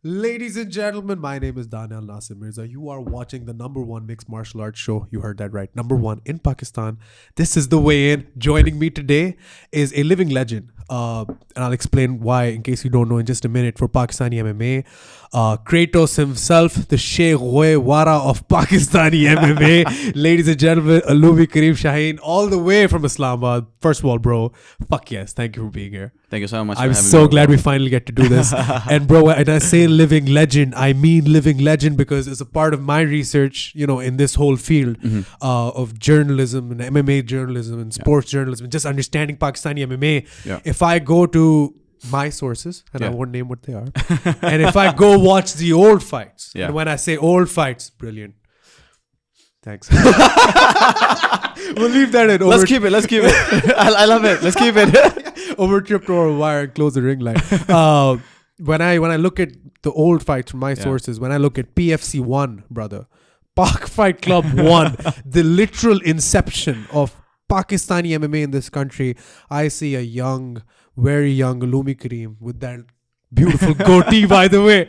Ladies and gentlemen, my name is Daniel Nasir Mirza. You are watching the #1 mixed martial arts show. You heard that right. #1 in Pakistan. This is the way in. Joining me today is a living legend. And I'll explain why in case you don't know in just a minute for Pakistani MMA. Kratos himself, the Sheikh Wara of Pakistani MMA. Ladies and gentlemen, Uloomi Karim Shaheen, all the way from Islamabad. First of all, bro, fuck yes. Thank you for being here. Thank you so much. I'm so glad we finally get to do this. And bro, when I say living legend, I mean living legend because it's a part of my research, you know, in this whole field of journalism and MMA journalism and sports journalism and just understanding Pakistani MMA. Yeah. If I go to my sources, and I won't name what they are, and if I go watch the old fights, and when I say old fights, brilliant. Thanks. We'll leave that in. Let's keep it. I love it. Let's keep it. Over tripped over a wire and close the ring light. When I look at the old fights from my sources, when I look at PFC 1, brother, Pak Fight Club 1, the literal inception of Pakistani MMA in this country, I see a young, very young Uloomi Karim with that beautiful goatee, by the way,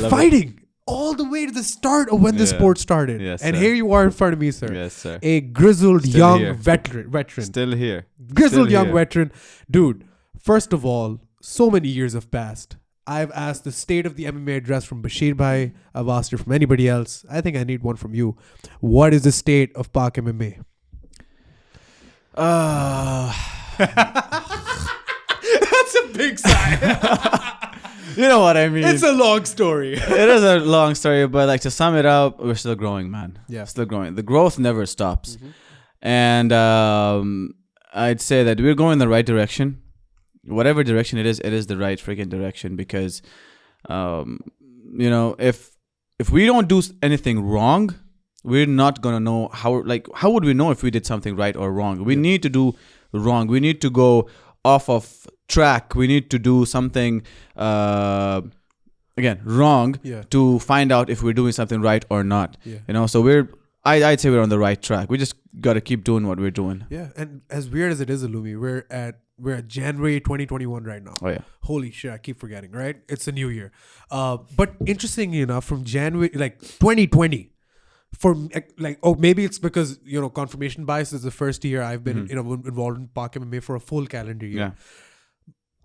fighting all the way to the start of when the sport started. Yes, and sir. here you are in front of me, sir. Yes, sir. A grizzled Still young here. veteran. Still here. Grizzled Still young here. veteran. Dude, first of all, so many years have passed. I've asked the state of the MMA address from Bashir Bhai. I've asked it from anybody else. I think I need one from you. What is the state of PakMMA? That's a big sigh. You know what I mean? It's a long story. It is a long story, but like to sum it up, we're still growing, man. Yeah. Still growing. The growth never stops. And I'd say that we're going in the right direction. Whatever direction it is the right freaking direction because, you know, if we don't do anything wrong, we're not going to know how would we know if we did something right or wrong? We need to do wrong. We need to go off of track. We need to do something, again, wrong to find out if we're doing something right or not. Yeah. You know, so I'd say we're on the right track. We just got to keep doing what we're doing. Yeah. And as weird as it is, Uloomi, we're at January 2021 right now. Oh, yeah. Holy shit, I keep forgetting, right? It's a new year. But interestingly enough, from January, 2020, maybe it's because, you know, confirmation bias is the first year I've been involved in PakMMA for a full calendar year. Yeah.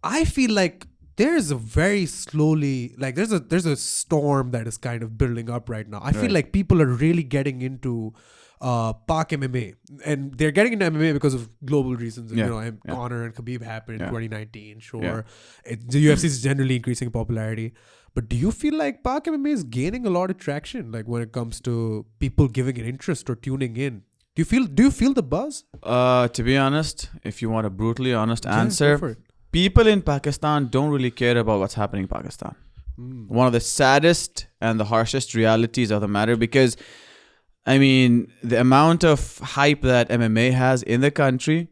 I feel like there's a very slowly, there's a storm that is kind of building up right now. I feel like people are really getting into PakMMA, and they're getting into MMA because of global reasons. You know, Conor and Khabib happened in 2019. Sure, the UFC is generally increasing in popularity. But do you feel like PakMMA is gaining a lot of traction, like when it comes to people giving an interest or tuning in? Do you feel the buzz? To be honest, if you want a brutally honest answer, go for it. People in Pakistan don't really care about what's happening in Pakistan. One of the saddest and the harshest realities of the matter, because I mean, the amount of hype that MMA has in the country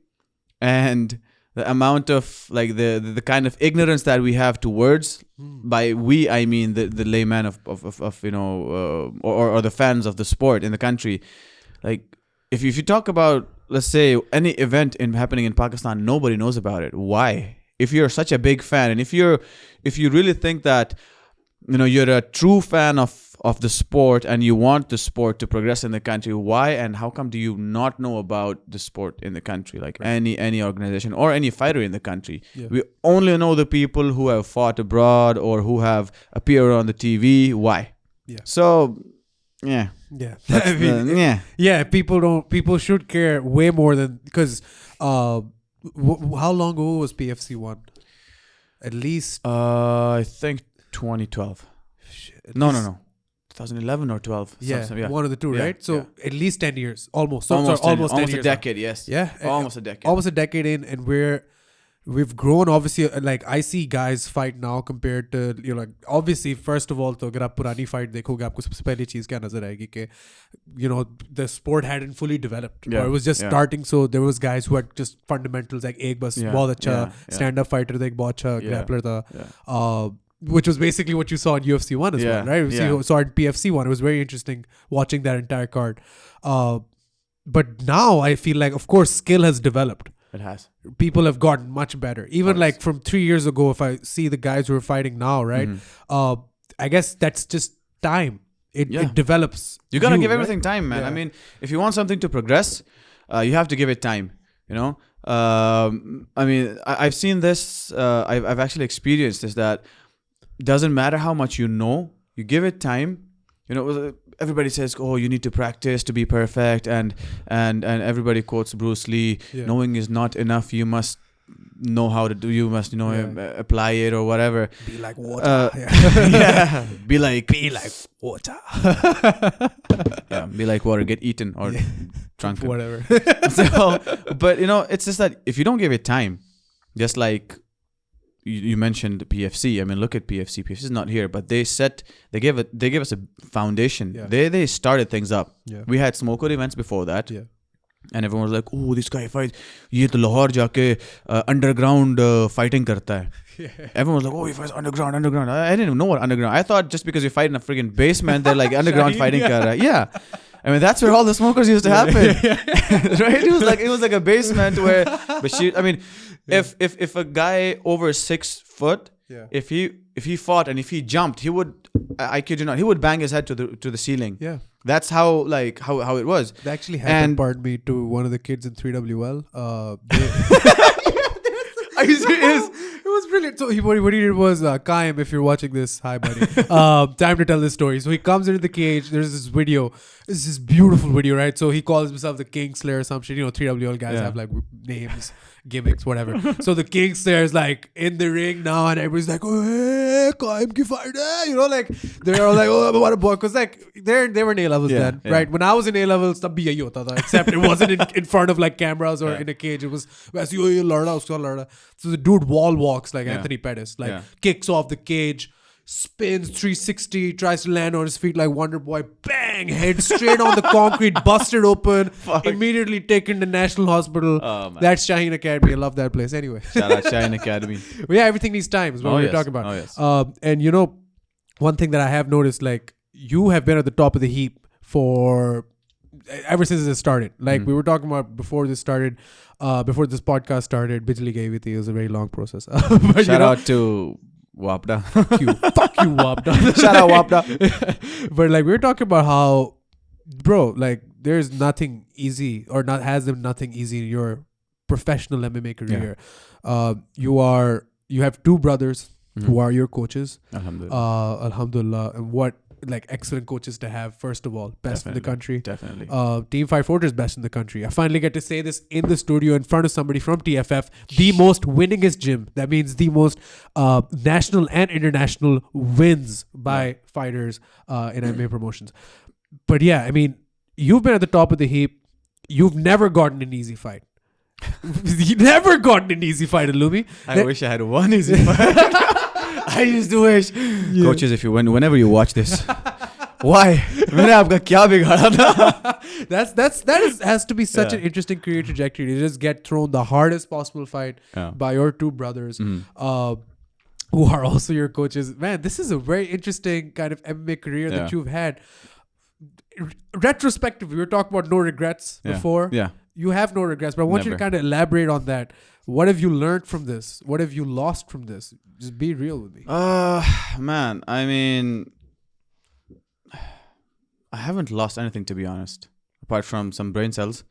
and the amount of the kind of ignorance that we have towards, by we I mean the layman of you know or the fans of the sport in the country. Like if you talk about, let's say, any event happening in Pakistan, nobody knows about it. Why? If you're such a big fan, and if you really think that, you know, you're a true fan of the sport and you want the sport to progress in the country, why and how come do you not know about the sport in the country? Like any organization or any fighter in the country. We only know the people who have fought abroad or who have appeared on the TV. Why? So people should care way more than, because how long ago was PFC 1? At least I think 2012. No. 2011 or 12. One of the two, right? So at least 10 years, almost 10 almost years a decade. Yes. Yeah, almost a decade. Almost a decade in, and we've grown. Obviously, like I see guys fight now compared to, you know, like obviously first of all, तो अगर आप पुरानी fight देखोगे, आपको सबसे पहली चीज क्या नजर आएगी कि, you know, the sport hadn't fully developed, or it was just starting. So there was guys who had just fundamentals, like एक बस बहुत अच्छा stand up fighter था, एक बहुत अच्छा grappler था. Which was basically what you saw in UFC 1 as well, right? You saw in PFC 1. It was very interesting watching that entire card. But now I feel like, of course, skill has developed. It has. People have gotten much better. Even like from 3 years ago, if I see the guys who are fighting now, right? I guess that's just time. It develops. You gotta give everything time, man. I mean, if you want something to progress, you have to give it time. You know. I mean, I've seen this. I've actually experienced this. That doesn't matter how much you know. You give it time. You know, everybody says, "Oh, you need to practice to be perfect," and everybody quotes Bruce Lee. Knowing is not enough. You must know how to do. You must, apply it or whatever. Be like water. Be like water. Be like water. Get eaten or drunk. Whatever. So, but it's just that if you don't give it time, just like you mentioned PFC. I mean, look at PFC. PFC is not here, but they gave us a foundation. They started things up. We had smoker events before that. And everyone was like, "Oh, this guy fights. ये तो लाहौर जाके underground fighting करता है." Everyone was like, "Oh, he fights underground." I didn't even know what underground. I thought just because you fight in a friggin' basement, they're like underground fighting कर रहा है. Yeah. I mean, that's where all the smokers used to happen. Right? It was like a basement where Bashir, I mean, if a guy over 6 foot, if he fought and if he jumped, he would, I kid you not, he would bang his head to the ceiling. Yeah. That's how it was. It actually happened, pardon me, to one of the kids in 3WL. Are you serious? It was brilliant. So what he did was, Kaim, if you're watching this, hi buddy. Time to tell this story. So he comes into the cage. There's this video. It's this beautiful video, right? So he calls himself the Kingslayer or some shit. 3WL guys have like names, gimmicks, whatever. So the Kingslayer is like in the ring now, and everybody's like, "Oh, hey, Kaim ki fight hai." Like they're all like, "Oh, what a boy," because like they were in A levels then, right? When I was in A levels, tab bhi yahi hota tha, except it wasn't in front of like cameras or in a cage. It was so the dude wall walks like Anthony Pettis, like kicks off the cage, spins 360, tries to land on his feet like Wonder Boy, bang, head straight on the concrete, busted open, immediately taken to National Hospital. That's Shaheen Academy. I love that place. Anyway, shout out Shaheen Academy. But yeah, everything needs time is what we're talking about. And one thing that I have noticed, like you have been at the top of the heap for ever since it started. Like we were talking about before this started, before this podcast started, Bijli gave it was a very long process. But, shout out to Wapda. Fuck you, Wapda. Shout out Wapda. But like we were talking about how, bro, like there's nothing easy or not has them nothing easy in your professional MMA career. You have 2 brothers who are your coaches. Alhamdulillah. Alhamdulillah. And what like excellent coaches to have, first of all. Best in the country. Definitely. Team Fight Fortress best in the country. I finally get to say this in the studio in front of somebody from TFF. The most winningest gym. That means the most national and international wins by fighters in MMA promotions. But yeah, I mean, you've been at the top of the heap. You've never gotten an easy fight. You've never gotten an easy fight, Uloomi. I wish I had one easy fight. I used to wish. Coaches, if whenever you watch this, why? That has to be such an interesting career trajectory to just get thrown the hardest possible fight by your 2 brothers who are also your coaches. Man, this is a very interesting kind of MMA career that you've had. Retrospective, we were talking about no regrets before. Yeah. You have no regrets, but I want you to kind of elaborate on that. What have you learned from this? What have you lost from this? Just be real with me. Man, I mean, I haven't lost anything, to be honest, apart from some brain cells.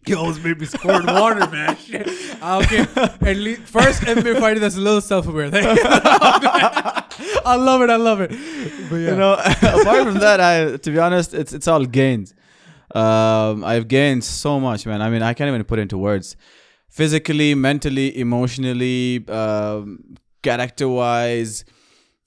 You always made me squirt water, man. Okay, at least first MMA fighter that's a little self-aware. I love it. But apart from that, to be honest, it's all gains. I've gained so much, man. I mean, I can't even put it into words. Physically, mentally, emotionally, character-wise.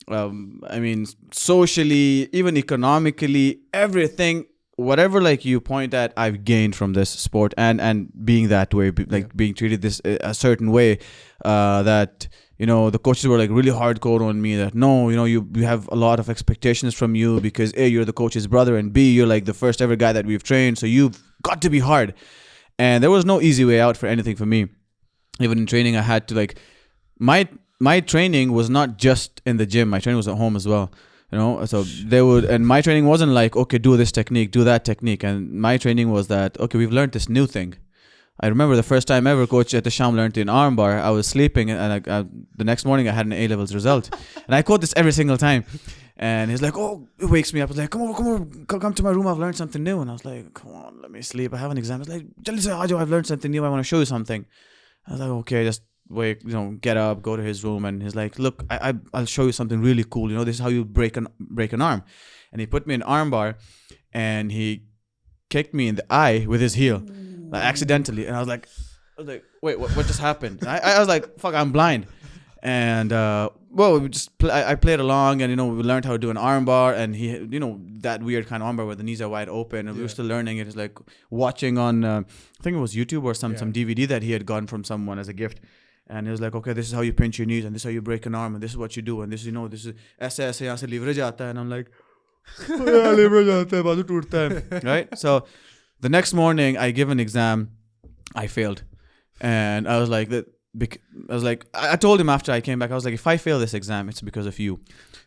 I mean, socially, even economically, everything. Whatever like you point at, I've gained from this sport and being that way, like being treated this a certain way, that the coaches were like really hardcore on me that no, you have a lot of expectations from you because A, you're the coach's brother, and B, you're like the first ever guy that we've trained, so you've got to be hard. And there was no easy way out for anything for me. Even in training, I had to like my training was not just in the gym. My training was at home as well. So they would, and my training wasn't like, okay, do this technique, do that technique. And my training was that, okay, we've learned this new thing. I remember the first time ever Coach Ehtisham learned an armbar. I was sleeping, and the next morning I had an A-levels result. And I quote this every single time. And he's like, oh, it wakes me up. He's like, come to my room. I've learned something new. And I was like, come on, let me sleep. I have an exam. He's like, Jaldi se aajo, I've learned something new. I want to show you something. I was like, okay, just wake, get up, go to his room. And he's like, look, I'll show you something really cool. This is how you break an arm. And he put me in armbar, and he kicked me in the eye with his heel, like, accidentally. And I was like, wait, what just happened? And I was like, fuck, I'm blind. And I played along, and we learned how to do an armbar, and he, that weird kind of armbar where the knees are wide open, and we were still learning it. It's like watching on I think it was YouTube or some DVD that he had gotten from someone as a gift. And he was like, okay, this is how you pinch your knees, and this is how you break an arm, and this is what you do, and this is this is aise yahan se leverage aata hai. And I'm like, leverage aata hai, bazu tootta hai. Right? So the next morning I give an exam, I failed, and I was like that. I told him after I came back, I was like, if I fail this exam, it's because of you.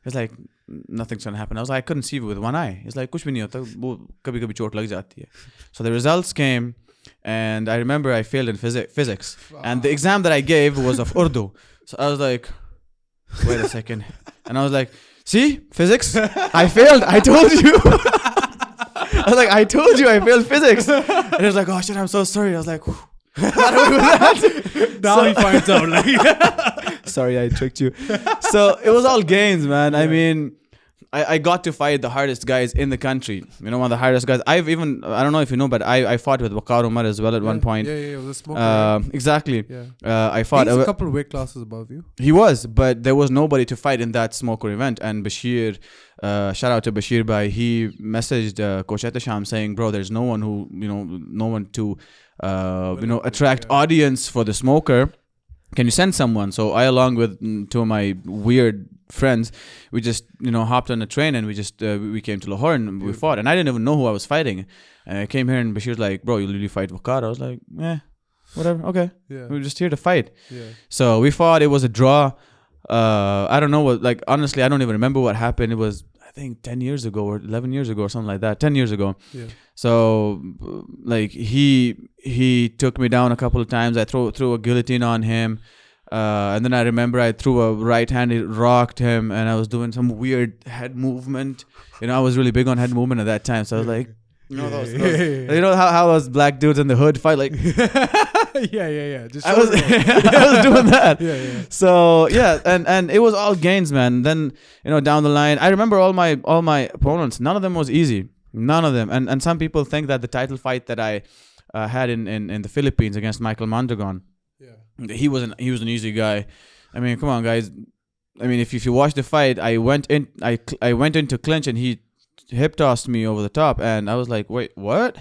He's like, nothing's gonna happen. I was like, I couldn't see with one eye. He's like, kuch bhi nahi hota, wo kabhi kabhi chot lag jati hai. So the results came, and I remember I failed in physics, and the exam that I gave was of Urdu. So I was like, wait a second, and I was like, see, physics, I failed. I told you. I was like, I told you I failed physics. And he was like, oh shit, I'm so sorry. I was like, now he finds out, like, sorry, I tricked you. So it was all gains, man. I mean, I got to fight the hardest guys in the country. One of the hardest guys. I don't know if you know, but I fought with Waqar Umar as well at one point. Yeah, it was a smoker. Exactly. Yeah. I fought. He's a couple of weight classes above you. He was, but there was nobody to fight in that smoker event. And Bashir, shout out to Bashir bhai, he messaged Coach Ehtisham saying, bro, there's no one who, no one to, attract audience for the smoker. Can you send someone? So I, along with two of my weird friends, we just hopped on a train, and we came to Lahore, and we fought. And I didn't even know who I was fighting. And I came here, and Bashir's like, bro, you'll really fight Waqar? I was like, whatever, okay. Yeah. We were just here to fight. Yeah. So we fought. It was a draw. I don't know what, like, honestly, I don't even remember what happened. It was, I think, 10 years ago or 11 years ago or something like that. 10 years ago. Yeah. So like he took me down a couple of times. I threw a guillotine on him. And then I remember I threw a right hand, it rocked him, and I was doing some weird head movement. I was really big on head movement at that time. So I was like, those how those black dudes in the hood fight, like yeah. Just I was doing that. Yeah. So yeah, and it was all gains, man. Then down the line, I remember all my opponents. None of them was easy. None of them. And some people think that the title fight that I had in the Philippines against Michael Mondragon, he was an easy guy. I mean, come on, guys. I mean, if you watch the fight, I went into clinch, and he hip tossed me over the top, and I was like, wait, what?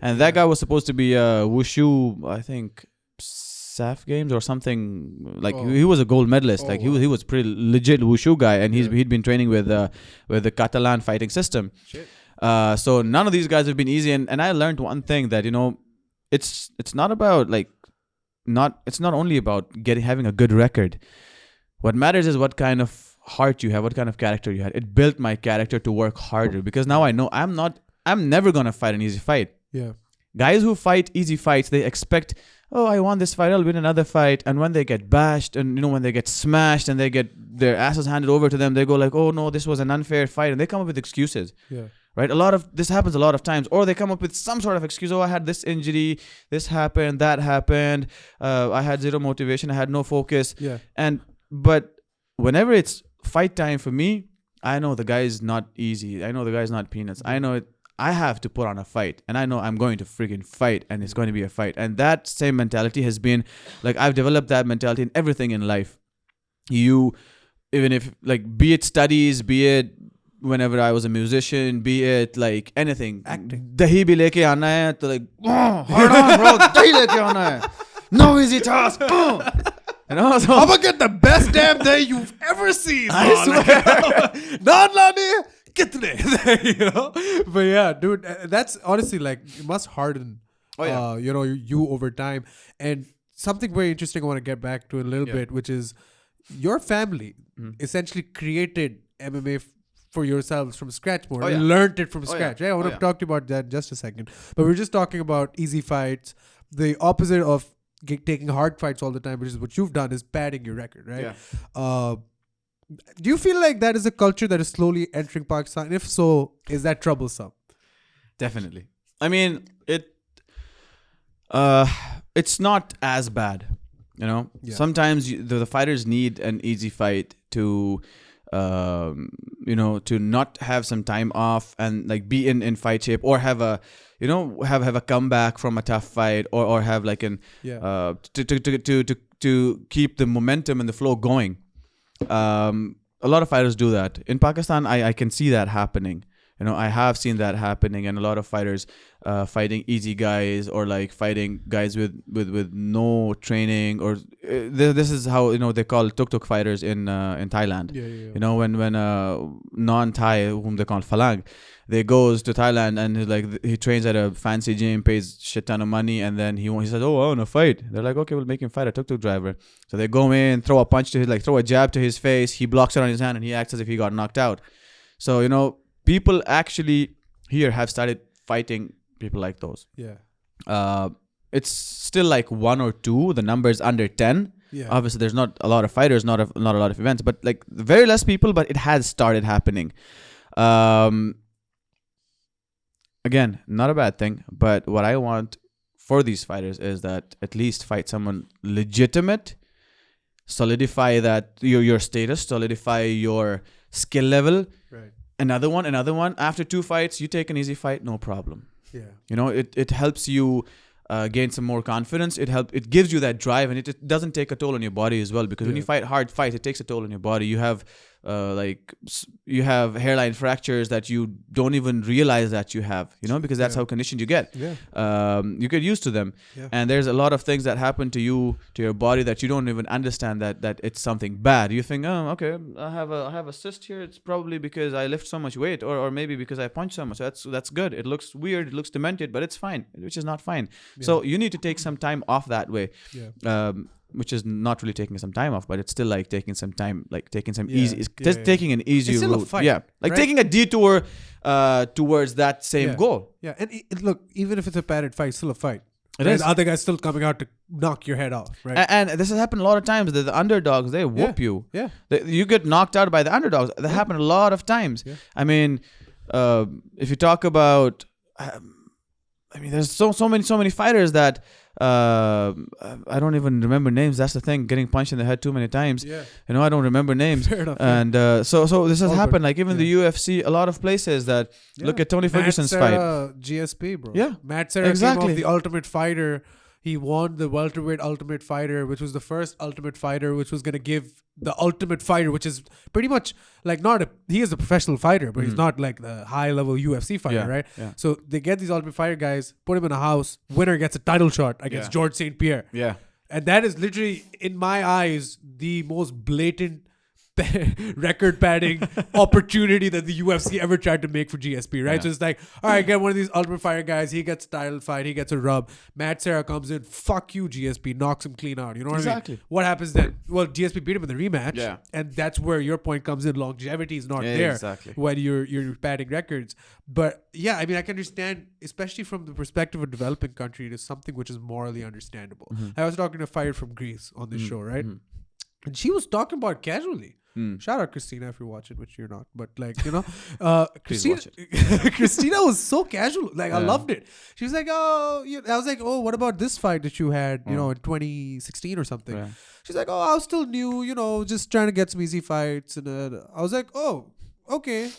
And that guy was supposed to be wushu, I think, SAF games or something. Like he was a gold medalist. He was pretty legit wushu guy, and he'd been training with the Catalan fighting system. Shit. So none of these guys have been easy, and I learned one thing, that it's not about it's not only about having a good record. What matters is what kind of heart you have, what kind of character you had. It built my character to work harder, because now I know I'm never gonna fight an easy fight. Yeah. Guys who fight easy fights, they expect, oh, I won this fight, I'll win another fight. And when they get bashed, and when they get smashed, and they get their asses handed over to them, they go like, oh no, this was an unfair fight, and they come up with excuses. Yeah. Right? This happens a lot of times. Or they come up with some sort of excuse. Oh, I had this injury, this happened, that happened. I had zero motivation, I had no focus. Yeah. But whenever it's fight time for me, I know the guy is not easy. I know the guy's not peanuts. I know I have to put on a fight, and I know I'm going to freaking fight, and it's going to be a fight. And that same mentality has been, like, I've developed that mentality in everything in life. Even if, like, be it studies, be it whenever I was a musician, be it like anything. Acting. Dahi bhi leke aana hai, to like, oh, hard on, bro. Dahi leke aana hai. No easy task. So I'm gonna get the best damn day you've ever seen. I swear. Not lani, kitne. But yeah, dude, that's honestly, like, it must harden, you over time. And something very interesting I want to get back to a little bit, which is your family essentially created MMA for yourselves from scratch more. You learned it from scratch. Right? I want to talk to you about that in just a second. But we're just talking about easy fights. The opposite of taking hard fights all the time, which is what you've done, is padding your record, right? Yeah. Do you feel like that is a culture that is slowly entering Pakistan? If so, is that troublesome? Definitely. I mean, it's not as bad. You know, sometimes the fighters need an easy fight to, to not have some time off and like be in fight shape, or have a, have a comeback from a tough fight, or have like to keep the momentum and the flow going. A lot of fighters do that. In Pakistan, I can see that happening. I have seen that happening, and a lot of fighters fighting easy guys, or like fighting guys with no training, or this is how they call tuk-tuk fighters in Thailand. When non-Thai, whom they call Phalang, they goes to Thailand and he trains at a fancy gym, pays shit ton of money, and then he says, "Oh, I want to fight." They're like, "Okay, we'll make him fight a tuk-tuk driver." So they go in, throw a punch to his, throw a jab to his face. He blocks it on his hand, and he acts as if he got knocked out. So people actually here have started fighting people like those. Yeah. It's still like 1 or 2. The number is under 10. Yeah. Obviously, there's not a lot of fighters, not a lot of events, but like very less people. But it has started happening. Again, not a bad thing. But what I want for these fighters is that at least fight someone legitimate, solidify that your status, solidify your skill level. Right. Another one. After 2 fights, you take an easy fight, no problem. Yeah. It helps you gain some more confidence. It gives you that drive, and it doesn't take a toll on your body as well. Because when you fight hard fights, it takes a toll on your body. You have you have hairline fractures that you don't even realize that you have. Because that's how conditioned you get. Yeah. You get used to them, and there's a lot of things that happen to you, to your body, that you don't even understand that it's something bad. You think, oh, okay, I have a cyst here. It's probably because I lift so much weight, or maybe because I punch so much. That's good. It looks weird. It looks demented, but it's fine. Which is not fine. Yeah. So you need to take some time off that way. Yeah. Which is not really taking some time off, but it's still like taking some time, like taking some taking an easy route. A fight, taking a detour towards that same goal. Yeah, and look, even if it's a padded fight, it's still a fight. It is. The other guy's still coming out to knock your head off, right? And this has happened a lot of times. The underdogs, they whoop you. Yeah. You get knocked out by the underdogs. That happened a lot of times. Yeah. I mean, if you talk about, there's so many fighters that. I don't even remember names. That's the thing. Getting punched in the head too many times. Yeah. I don't remember names. Fair enough. And so this has happened. Like even the UFC, a lot of places that look at Tony Ferguson's fight. GSP, bro. Yeah. Matt Serra came off the Ultimate Fighter. He won the welterweight Ultimate Fighter, which was the first Ultimate Fighter, which was going to give the Ultimate Fighter, which is pretty much like he is a professional fighter, but he's not like the high level UFC fighter, right? Yeah. So they get these Ultimate Fighter guys, put him in a house, winner gets a title shot against George St. Pierre. Yeah. And that is literally, in my eyes, the most blatant record padding opportunity that the UFC ever tried to make for GSP, right? So it's like, all right, get one of these Ultimate Fighter guys, he gets a title fight, he gets a rub. Matt Serra comes in, fuck you, GSP, knocks him clean out. You know what I mean? What happens then? Well, GSP beat him in the rematch, and that's where your point comes in. Longevity is not there when you're padding records. But yeah, I can understand, especially from the perspective of a developing country, it is something which is morally understandable. Mm-hmm. I was talking to a fighter from Greece on this show, right? Mm-hmm. And she was talking about it casually. Shout out Christina if you're watching, which you're not. But Christina was so casual. Like I loved it. She was like, "Oh," I was like, "Oh, what about this fight that you had, in 2016 or something?" Yeah. She's like, "Oh, I was still new, just trying to get some easy fights." And I was like, "Oh, okay."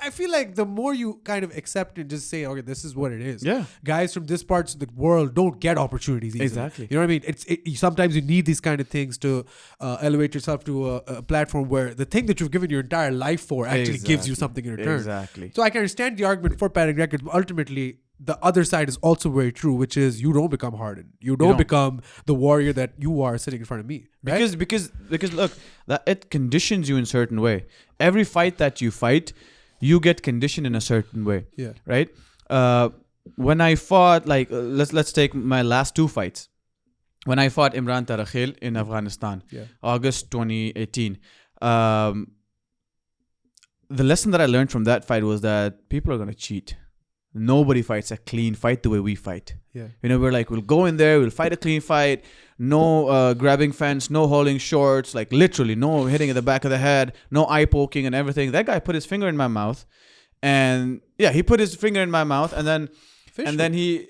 I feel like the more you kind of accept and just say, okay, this is what it is. Yeah. Guys from this parts of the world don't get opportunities easily. Exactly. You know what I mean? Sometimes you need these kind of things to elevate yourself to a platform where the thing that you've given your entire life for actually gives you something in return. Exactly. So I can understand the argument for padding records, but ultimately the other side is also very true, which is you don't become hardened. You don't become the warrior that you are sitting in front of me. Right? Because look, that it conditions you in a certain way. Every fight that you fight, you get conditioned in a certain way. Yeah. Right? When I fought, let's take my last 2 fights. When I fought Imran Tarakhil in Afghanistan, August 2018, the lesson that I learned from that fight was that people are going to cheat. Nobody fights a clean fight the way we fight. Yeah. We're like, we'll go in there, we'll fight a clean fight. No grabbing fence, no holding shorts, like literally no hitting at the back of the head, no eye poking and everything. That guy put his finger in my mouth, and he put his finger in my mouth, and then he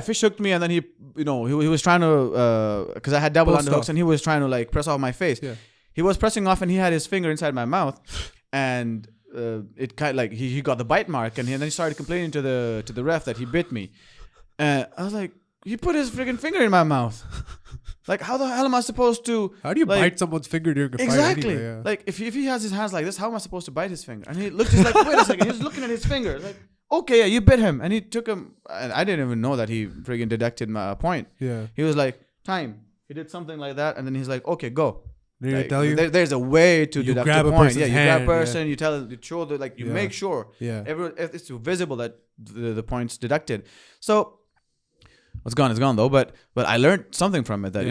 fish hooked me, and then he was trying to because I had double underhooks, and he was trying to like press off my face. Yeah. He was pressing off, and he had his finger inside my mouth, and it kind of like he got the bite mark, and then he started complaining to the ref that he bit me, and I was like, he put his freaking finger in my mouth. Like, how the hell am I supposed to? How do you bite someone's finger during a fight? Exactly. Anyway, yeah. Like, if he has his hands like this, how am I supposed to bite his finger? And he looked just like, wait a second. He was looking at his finger. Like, okay, yeah, you bit him. And he took him. And I didn't even know that he freaking deducted my point. Yeah. He was like, time. He did something like that. And then he's like, okay, go. Did he tell you? There's a way to deduct a point. Yeah, you grab a person, you tell, you show the, like, you make sure. Yeah. It's visible that the point's deducted. So, what's gone is gone though, but I learned something from it that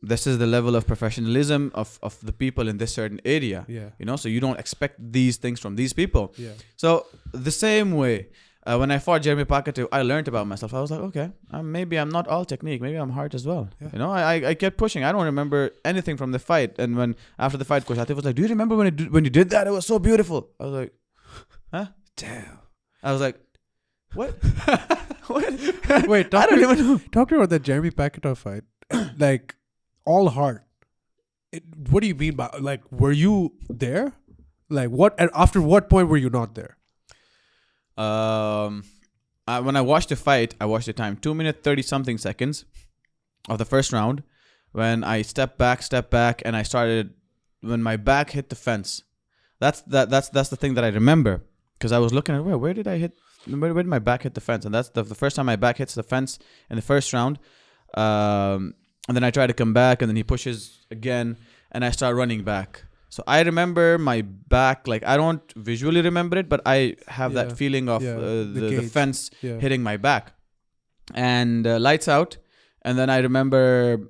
this is the level of professionalism of the people in this certain area. Yeah. So you don't expect these things from these people. Yeah. So the same way, when I fought Jeremy Pacatiw, I learned about myself. I was like, okay, maybe I'm not all technique, maybe I'm hard as well. Yeah. I kept pushing. I don't remember anything from the fight, and when after the fight, Coach Atif was like, "Do you remember when you did that? It was so beautiful." I was like, "Huh? Damn." I was like, "What?" What? Wait, I don't even know. Talk about that Jeremy Pacatiw fight. Like, all heart. What do you mean by, like, were you there? Like, after what point were you not there? When I watched the fight, I watched the time 2 minutes 30 something seconds of the first round. When I stepped back, and I started when my back hit the fence. That's the thing that I remember, because I was looking at where did I hit. Where did my back hit the fence? And that's the first time my back hits the fence in the first round. And then I try to come back, and then he pushes again, and I start running back. So I remember my back, like I don't visually remember it, but I have that feeling of the fence hitting my back. And lights out. And then I remember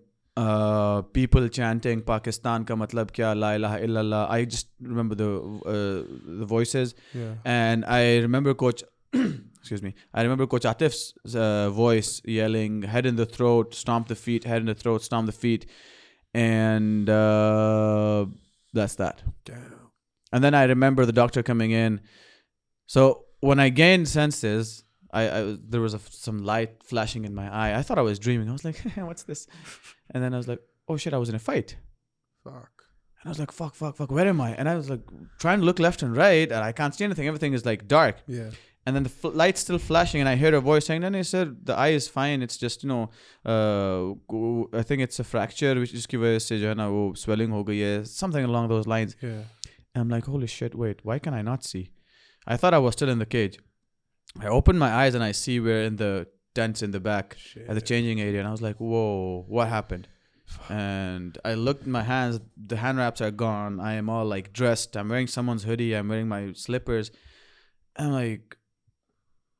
people chanting Pakistan ka matlab kya, la ilaha illallah. I just remember the voices. Yeah. And I remember Coach I remember Coach Atif's voice yelling, head in the throat, stomp the feet, head in the throat, stomp the feet. And that's that. Damn. And then I remember the doctor coming in. So when I gained senses, there was some light flashing in my eye. I thought I was dreaming. I was like, what's this? And then I was like, oh shit, I was in a fight. Fuck. And I was like, fuck, where am I? And I was like trying to look left and right, and I can't see anything. Everything is like dark. Yeah. And then the light's still flashing, and I heard a voice saying, then he said, the eye is fine. It's just, I think it's a fracture, which is ki wajah se jo hai na, wo swelling ho gayi hai, something along those lines. Yeah. And I'm like, holy shit, wait, why can I not see? I thought I was still in the cage. I opened my eyes, and I see we're in the tents in the back at the changing area. And I was like, whoa, what happened? And I looked at my hands, the hand wraps are gone. I am all like dressed. I'm wearing someone's hoodie. I'm wearing my slippers. I'm like,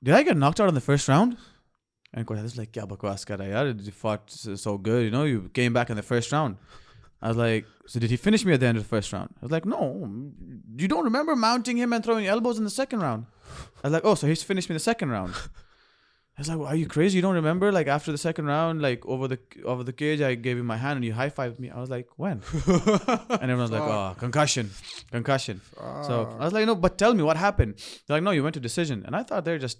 did I get knocked out in the first round? And Coach was like, kya bakwas kar raha hai yaar? You fought so good, you came back in the first round. I was like, so did he finish me at the end of the first round? I was like, no, you don't remember mounting him and throwing elbows in the second round. I was like, oh, so he's finished me in the second round. I was like, well, are you crazy? You don't remember? Like after the second round, like over the cage, I gave you my hand and you high-fived me. I was like, when? And everyone was like, oh, concussion. So I was like, no, but tell me what happened. They're like, no, you went to decision. And I thought they're just,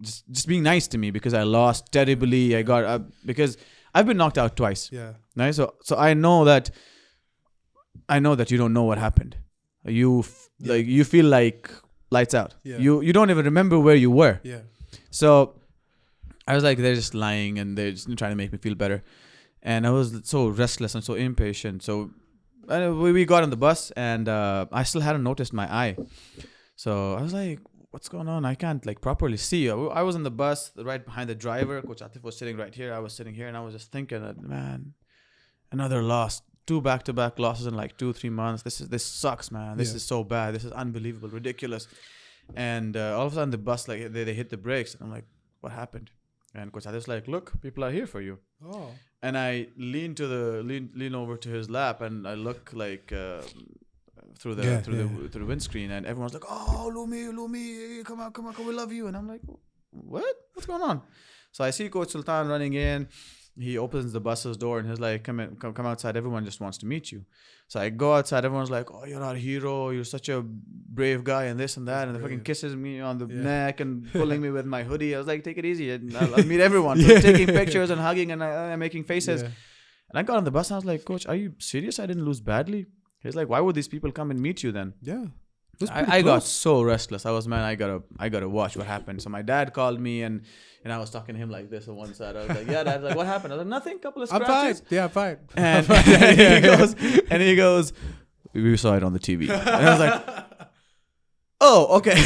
just being nice to me because I lost terribly. Because I've been knocked out twice. Yeah. Nice. So I know that you don't know what happened. You feel like lights out. Yeah. You don't even remember where you were. Yeah. So I was like, they're just lying and they're just trying to make me feel better. And I was so restless and so impatient. So we got on the bus, and I still hadn't noticed my eye. So I was like, what's going on? I can't like properly see. I was in the bus right behind the driver. Coach Atif was sitting right here. I was sitting here, and I was just thinking that, man, another loss. 2 back-to-back losses in like 2-3 months. This sucks, man. This is so bad. This is unbelievable, ridiculous. And all of a sudden the bus, like they hit the brakes, and I'm like, what happened? And Coach Atif's like, look, people are here for you. Oh. And I lean over to his lap, and I look like through the windscreen, and everyone's like, "Oh, Uloomi, come on, we love you." And I'm like, "What? What's going on?" So I see Coach Sultan running in. He opens the bus's door and he's like, come outside. Everyone just wants to meet you. So I go outside. Everyone's like, "Oh, you're our hero. You're such a brave guy," and this and that. And the fucking kisses me on the neck and pulling me with my hoodie. I was like, "Take it easy. I'll meet everyone." So taking pictures and hugging and making faces. And I got on the bus and I was like, "Coach, are you serious? I didn't lose badly." He's like, "Why would these people come and meet you then?" Yeah. I got so restless. I was, man, I gotta watch what happened. So my dad called me and I was talking to him like this on one side. I was like, "Yeah, Dad." Like, "What happened?" I was like, "Nothing. Couple of scratches." I'm fine. Yeah, I'm fine. And he goes, "We saw it on the TV." And I was like, "Oh, okay."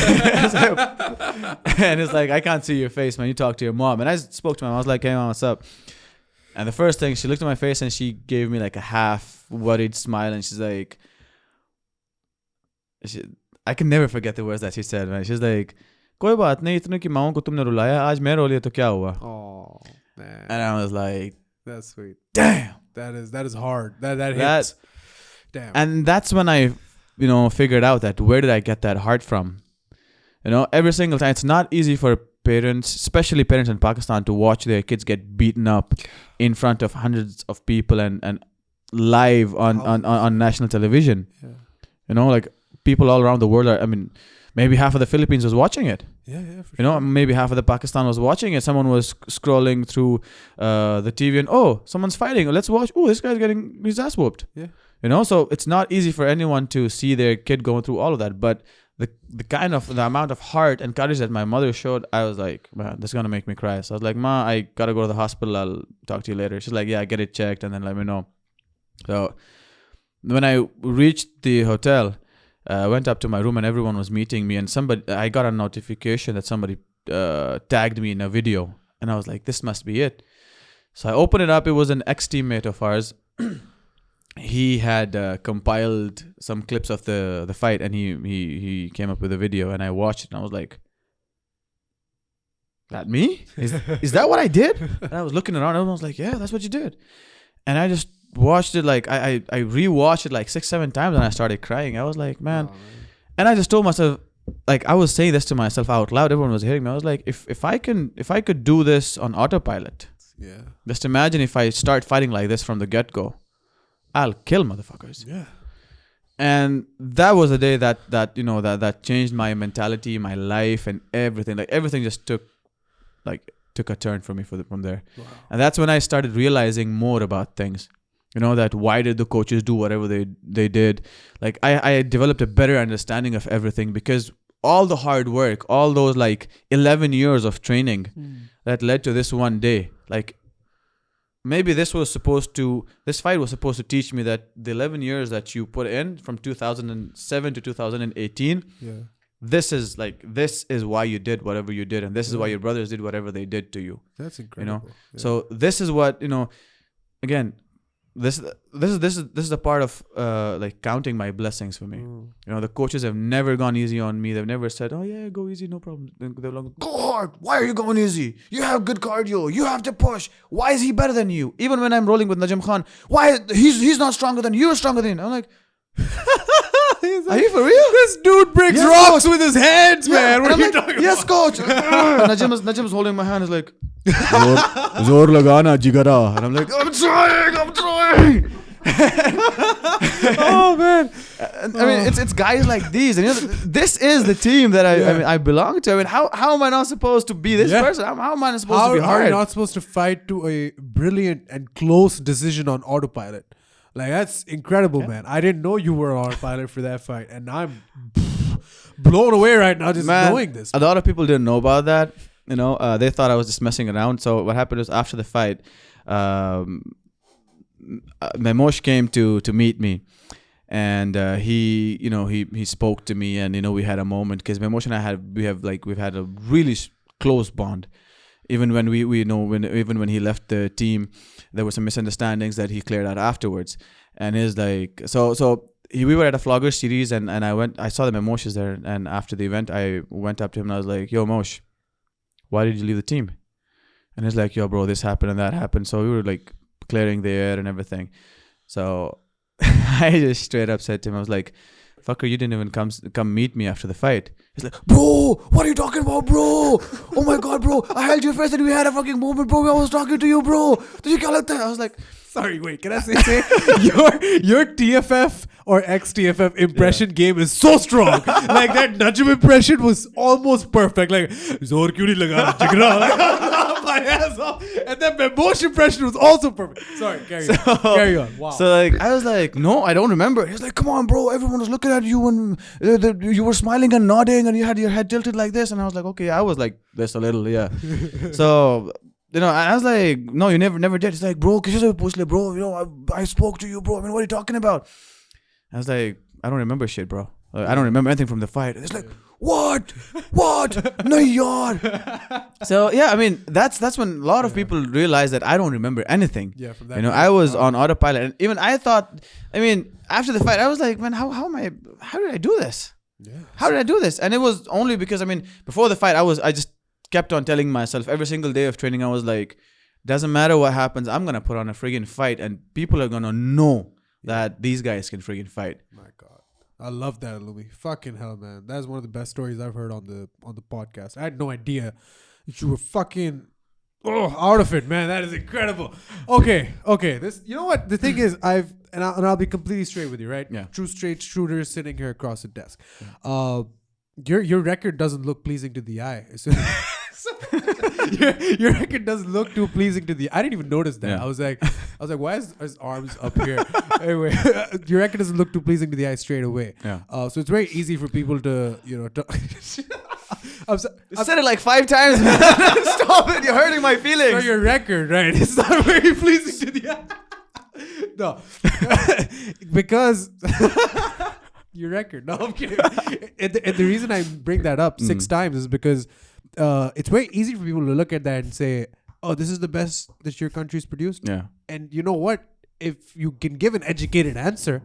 And it's like, "I can't see your face, man. You talk to your mom." And I spoke to my mom. I was like, "Hey, Mom, what's up?" And the first thing, she looked at my face and she gave me like a half worried smile. And she's like, I can never forget the words that she said, man. She's like, "कोई बात नहीं, इतने की माँओं को तुमने रुलाया, आज मैं रो लिया तो क्या हुआ?" Oh, man. And I was like, that's sweet. Damn. That is hard. That hits. Damn. And that's when I, figured out that where did I get that heart from? Every single time. It's not easy for parents, especially parents in Pakistan, to watch their kids get beaten up in front of hundreds of people and live on national television. Yeah. Like people all around the world are, maybe half of the Philippines was watching it. Yeah, for sure. Maybe half of the Pakistan was watching it. Someone was scrolling through the TV and, "Oh, someone's fighting. Let's watch. Oh, this guy's getting his ass whooped." Yeah. So it's not easy for anyone to see their kid going through all of that. But the amount of heart and courage that my mother showed, I was like, "Man, this is going to make me cry." So I was like, "Ma, I got to go to the hospital. I'll talk to you later." She's like, "Yeah, get it checked and then let me know." So when I reached the hotel, I went up to my room and everyone was meeting me, and I got a notification that somebody tagged me in a video, and I was like, "This must be it." So I opened it up. It was an ex-teammate of ours. He had compiled some clips of the fight, and he came up with a video, and I watched it, and I was like, "That me? Is that what I did?" And I was looking around, and everyone was like, "Yeah, that's what you did." And I just watched it, like I rewatched it like 6-7 times, and I started crying. I was like, man. And I just told myself, like, I was saying this to myself out loud. Everyone was hearing me. I was like, if I could do this on autopilot, just imagine if I start fighting like this from the get-go, I'll kill motherfuckers. Yeah. And that was the day that changed my mentality, my life, and everything. Like everything just took a turn for me from there. Wow. And that's when I started realizing more about things. That why did the coaches do whatever they did? Like I developed a better understanding of everything, because all the hard work, all those like 11 years of training that led to this one day, like maybe this fight was supposed to teach me that the 11 years that you put in from 2007 to 2018, this is why you did whatever you did, and this is why your brothers did whatever they did to you. That's incredible. So this is what, again, this is a part of like counting my blessings for me. The coaches have never gone easy on me. They've never said, "Oh yeah, go easy, no problem." They're like, "Go hard. Why are you going easy? You have good cardio. You have to push. Why is he better than you?" Even when I'm rolling with Najim Khan, why he's not stronger than you? You're stronger than him. I'm like, are you for real? This dude breaks rocks with his hands, man. What are you talking about? Yes, coach. Najim's holding my hand. Is like, "Zor lagana jigara," and I'm like, I'm trying. Oh man. It's guys like these, and this is the team that I belong to. How am I not supposed to be this person? How am I not supposed to be hard? How are you not supposed to fight to a brilliant and close decision on autopilot? Like, that's incredible, man. I didn't know you were on autopilot for that fight, and I'm blown away right now just knowing this. A lot of people didn't know about that. They thought I was just messing around. So what happened was, after the fight, Memosh came to meet me, and he spoke to me, and we had a moment, because Memosh and I we've had a really close bond. Even when when he left the team, there were some misunderstandings that he cleared out afterwards. And he's like, we were at a Flogger Series, and I saw the Memosh there, and after the event, I went up to him and I was like, "Yo, Mosh, why did you leave the team?" And he's like, "Yo, bro, this happened and that happened." So we were like clearing the air and everything. So I just straight up said to him, I was like, fucker, you didn't even come meet me after the fight. He's like, bro, what are you talking about, bro? Oh my God, bro. I held your face and we had a fucking moment, bro. I was talking to you, bro. Did you I was like, sorry, wait, can I say your TFF or ex-TFF impression game is so strong. Like that Najm impression was almost perfect. Like, zor kyun nahi laga jigra? Like, my ass off. And then my Bosch impression was also perfect. Sorry, carry on. Wow. So like, I was like, no, I don't remember. He's like, come on, bro. Everyone was looking at you and you were smiling and nodding and you had your head tilted like this. And I was like, okay, I was like this a little, yeah. So, you know, I was like, no, you never did. He's like, bro, bro, you know, I spoke to you, bro. I mean, what are you talking about? I was like, I don't remember shit, bro. I don't remember anything from the fight. It's like, what? No, yaar. So yeah, I mean, that's when a lot of people realize that I don't remember anything. Yeah, from that. You know, I was on autopilot, and even I thought, I mean, after the fight, I was like, man, how did I do this? Yeah. How did I do this? And it was only because, I mean, before the fight, I just kept on telling myself every single day of training, I was like, doesn't matter what happens, I'm gonna put on a friggin' fight, and people are gonna know that these guys can friggin' fight. My God, I love that, Uloomi. Fucking hell, man. That's one of the best stories I've heard on the podcast. I had no idea that you were fucking out of it, man. That is incredible. Okay. This, you know what? The thing is, I'll be completely straight with you, right? Yeah. True straight shooter sitting here across the desk. Your record doesn't look pleasing to the eye. Your record doesn't look too pleasing to the. I didn't even notice that. Yeah. I was like, why is his arms up here? Anyway, your record doesn't look too pleasing to the eye straight away. Yeah. So it's very easy for people to, you know, I've said it like 5 times. Stop it! You're hurting my feelings. So your record, right? It's not very pleasing to the eye. No, because. Your record. No, I'm kidding. and the reason I bring that up 6 times is because it's very easy for people to look at that and say, oh, this is the best that your country's produced. Yeah. And you know what? If you can give an educated answer,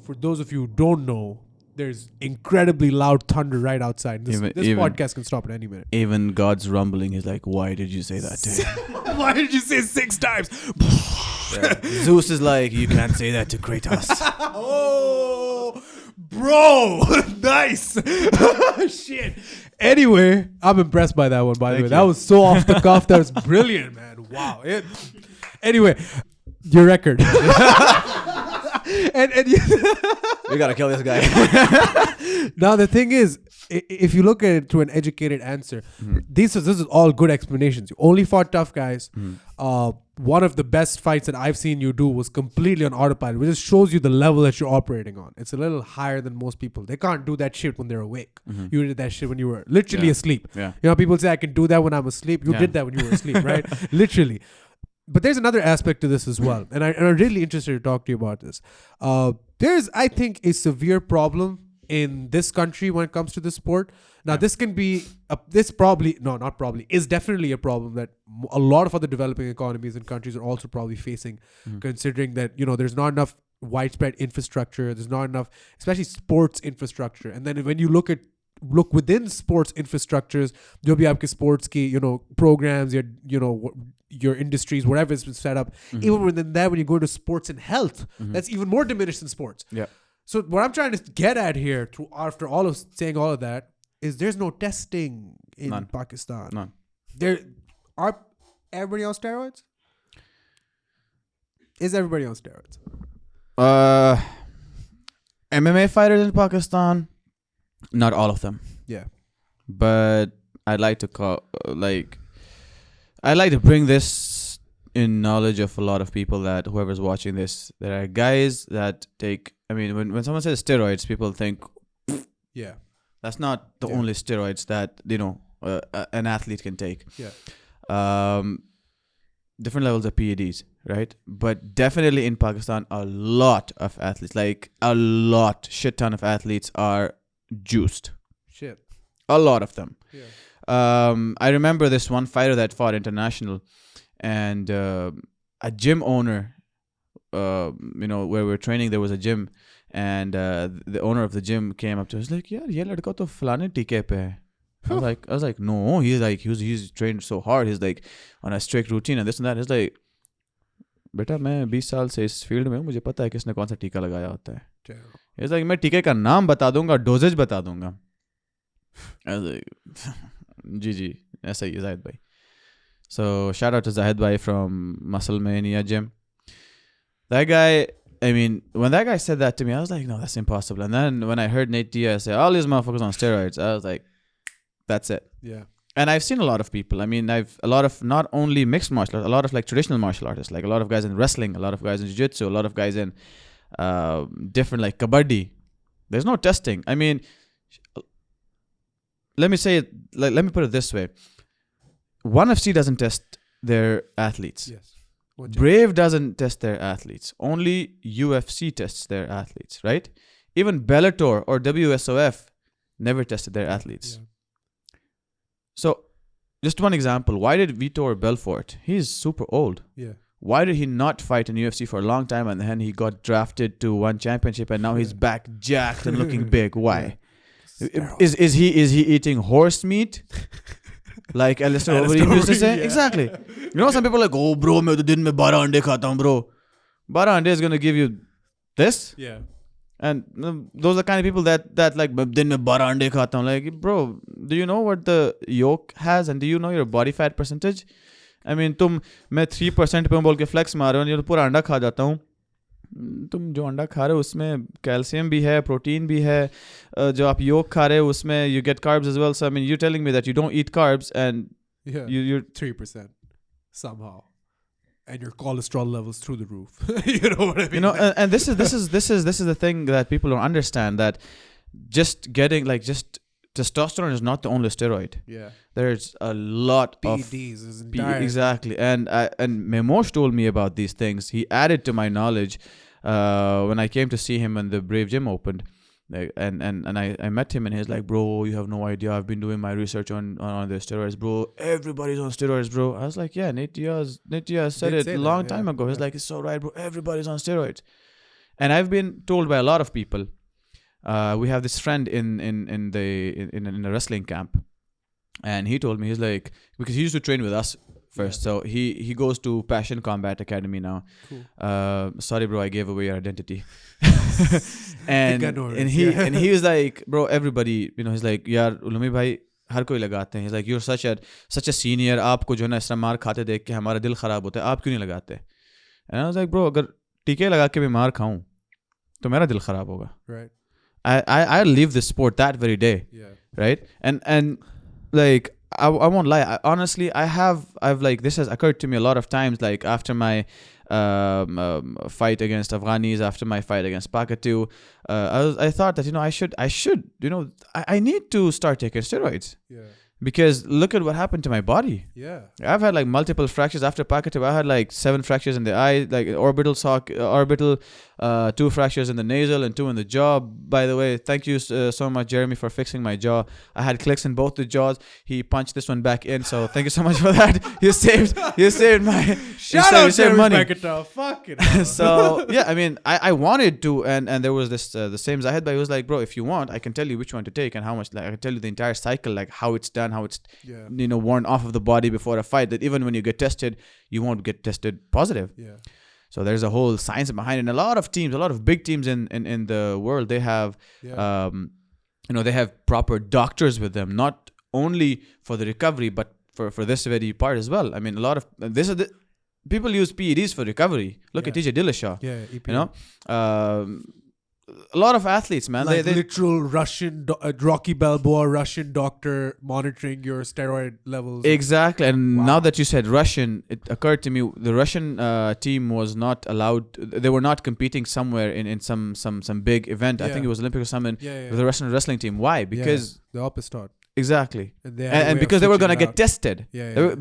for those of you who don't know, there's incredibly loud thunder right outside. This podcast can stop at any minute. Even God's rumbling is like, why did you say that to him? Why did you say 6 times? Yeah. Zeus is like, you can't say that to Kratos. Oh, bro. Nice. Shit. Anyway, I'm impressed by that one, by the way. That was so off the cuff. That was brilliant, man. Wow. Anyway, your record. and we gotta kill this guy. Now, the thing is, if you look at it through an educated answer, this is all good explanations. You only fought tough guys. One of the best fights that I've seen you do was completely on autopilot, which just shows you the level that you're operating on. It's a little higher than most people. They can't do that shit when they're awake. You did that shit when you were literally asleep. Yeah. You know, people say I can do that when I'm asleep. You did that when you were asleep, right? Literally. But there's another aspect to this as well, and I'm really interested to talk to you about this. There's, I think, a severe problem in this country when it comes to the sport. Now, this can be, is definitely a problem that a lot of other developing economies and countries are also probably facing, considering that, you know, there's not enough widespread infrastructure, there's not enough, especially sports infrastructure. And then when you look within sports infrastructures, जो भी आपके sports की, you know, programs, your industries, whatever is set up. Even within that, when you go to sports and health, that's even more diminished in sports. Yeah. So what I'm trying to get at here, after all of saying all of that, is there's no testing in Pakistan. None. There are everybody on steroids? Is everybody on steroids? MMA fighters in Pakistan, not all of them. Yeah. But I'd like to bring this in knowledge of a lot of people, that whoever's watching this, there are guys that take, I mean, when someone says steroids, people think, yeah, that's not the only steroids that, you know, an athlete can take. Yeah. Different levels of PEDs, right? But definitely in Pakistan, a lot of athletes, shit ton of athletes are juiced. Shit. A lot of them. Yeah. I remember this one fighter that fought international, and a gym owner, you know, where we were training, there was a gym, and the owner of the gym came up to us like, "Yaar, ye ladka to falane tike pe hai." I was like, no, he's trained so hard. He's like on a strict routine and this and that. He's like, बेटा मैं 20 साल से इस field में हूँ, मुझे पता है किसने कौन सा टीका लगाया होता है. He's like, मैं टीके का नाम बता दूंगा, डोजेज बता दूंगा. I was like, जी ऐसा ही है Zahid bhai. So shout out to Zahid bhai from Muscle Mania Gym. That guy, I mean, when that guy said that to me, I was like, no, that's impossible. And then when I heard Nate Diaz say, all these motherfuckers on steroids, I was like, that's it. Yeah. And I've seen a lot of people. I mean, I've a lot of not only mixed martial arts, a lot of like traditional martial artists, like a lot of guys in wrestling, a lot of guys in jiu-jitsu, a lot of guys in different like kabaddi. There's no testing. I mean, let me say it, like, let me put it this way. ONE FC doesn't test their athletes. Yes. Brave doesn't test their athletes. Only UFC tests their athletes, right? Even Bellator or WSOF never tested their athletes. Yeah. So, just one example. Why did Vitor Belfort? He's super old. Yeah. Why did he not fight in UFC for a long time and then he got drafted to one championship and now he's back jacked and looking big? Why? Yeah. Is he eating horse meat? Like Alistair Overeem used to say? Yeah. Exactly. You know, some people are like, oh bro, मैं तो दिन में 12 अंडे खाता हूँ, bro. 12 अंडे is going to give you this? Yeah. And those are the kind of people that like, दिन में 12 अंडे खाता हूँ. Like, bro, do you know what the yolk has? And do you know your body fat percentage? I mean, मैं 3% पे बोल के flex मार रहे हो, ये तो पूरा अंडा खा जाता हूँ. तुम जो अंडा खा रहे हो उसमें कैल्शियम भी है, प्रोटीन भी है. जो आप योग खा रहे हो उसमें you get carbs as well. So I mean, you're telling me that you don't eat carbs and you're 3% somehow, and your cholesterol levels through the roof. You know what I mean? You know, and this is the thing that people don't understand, that just testosterone is not the only steroid. Yeah. There's a lot PEDs is of entire. exactly, and Memosh told me about these things. He added to my knowledge when I came to see him when the Brave Gym opened. Like, and I met him and he's like, bro, you have no idea. I've been doing my research on the steroids, bro. Everybody's on steroids, bro. I was like, yeah, Nate Diaz said it a long time ago. He's like, it's so right, bro. Everybody's on steroids. And I've been told by a lot of people. We have this friend in a wrestling camp, and he told me, he's like, because he used to train with us first, so he goes to Passion Combat Academy now. Cool. Sorry, bro, I gave away your identity. and he was like, bro, everybody, you know, he's like, yaar, Uloomi bhai, हर कोई लगाते हैं. He's like, you're such a senior. आपको जो है ना इस तरह मार खाते देख के हमारा दिल खराब होता है. आप क्यों नहीं लगाते? And I was like, bro, अगर टीके लगा के मैं मार खाऊं तो मेरा दिल खराब होगा. Right. I leave this sport that very day. Yeah. Right. And like, I won't lie. Honestly, I've like, this has occurred to me a lot of times, like after my fight against Afghanis, after my fight against Pacatiw, I thought that, you know, I should, you know, I need to start taking steroids. Yeah. Because look at what happened to my body. Yeah. I've had like multiple fractures after Pacatiw. I had like 7 fractures in the eye, like orbital 2 fractures in the nasal and 2 in the jaw. By the way, thank you so much, Jeremy, for fixing my jaw. I had clicks in both the jaws. He punched this one back in, so thank you so much for that. You saved my Shout out saved Jeremy money. Pacatiw. Fuck it. So yeah, I mean, I wanted to, and there was this the same Zahid bhai. He was like, bro, if you want, I can tell you which one to take and how much. Like, I can tell you the entire cycle, like how it's done, how it's you know, worn off of the body before a fight. That even when you get tested, you won't get tested positive. Yeah. So there's a whole science behind it. And a lot of teams, a lot of big teams in the world, they have you know, they have proper doctors with them, not only for the recovery, but for this very part as well. I mean, a lot of people use PEDs for recovery. Look at TJ Dillashaw. Yeah, EPD. You know, a lot of athletes, man. Like they literal Russian, Rocky Balboa Russian doctor monitoring your steroid levels. Exactly. And now that you said Russian, it occurred to me the Russian team was not allowed. They were not competing somewhere in some big event. I think it was Olympic or something with the Russian wrestling team. Why? Because the opposite. Exactly. And because they were going to get tested.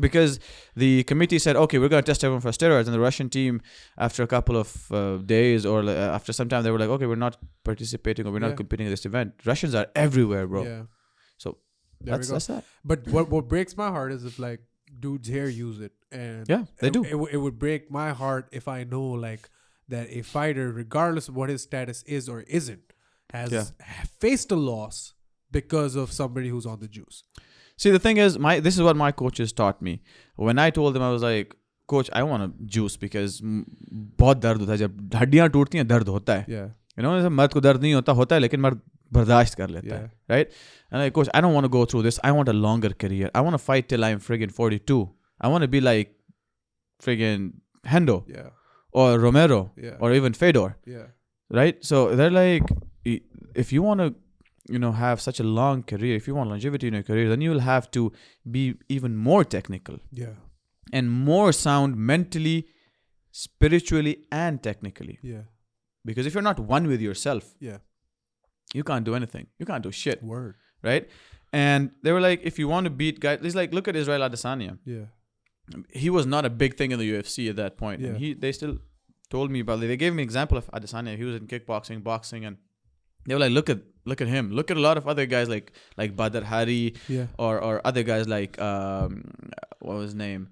Because the committee said, okay, we're going to test everyone for steroids. And the Russian team, after a couple of days or after some time, they were like, okay, we're not participating or we're not competing in this event. Russians are everywhere, bro. Yeah. So that's that. But what breaks my heart is if like dudes here use it. And yeah, they do. It would break my heart if I know like that a fighter, regardless of what his status is or isn't, has faced a loss because of somebody who's on the juice. See, the thing is, this is what my coaches taught me. When I told them, I was like, Coach, I want a juice because बहुत दर्द होता है जब हड्डियां टूटती हैं दर्द होता है. Yeah. You know, मर्द को दर्द नहीं होता है लेकिन मर्द बर्दाश्त कर लेता है, right? And like, coach, I don't want to go through this. I want a longer career. I want to fight till I'm friggin' 42. I want to be like friggin' Hendo or Romero or even Fedor, right? So they're like, if you want to, you know, have such a long career, if you want longevity in your career, then you will have to be even more technical and more sound mentally, spiritually, and technically. Because if you're not one with yourself, you can't do anything. You can't do shit. Word. Right? And they were like, if you want to beat guys, it's like, look at Israel Adesanya. He was not a big thing in the UFC at that point. And they still told me about it. They gave me an example of Adesanya. He was in kickboxing, boxing, and they were like, look at him. Look at a lot of other guys like Badr Hari or other guys like what was his name?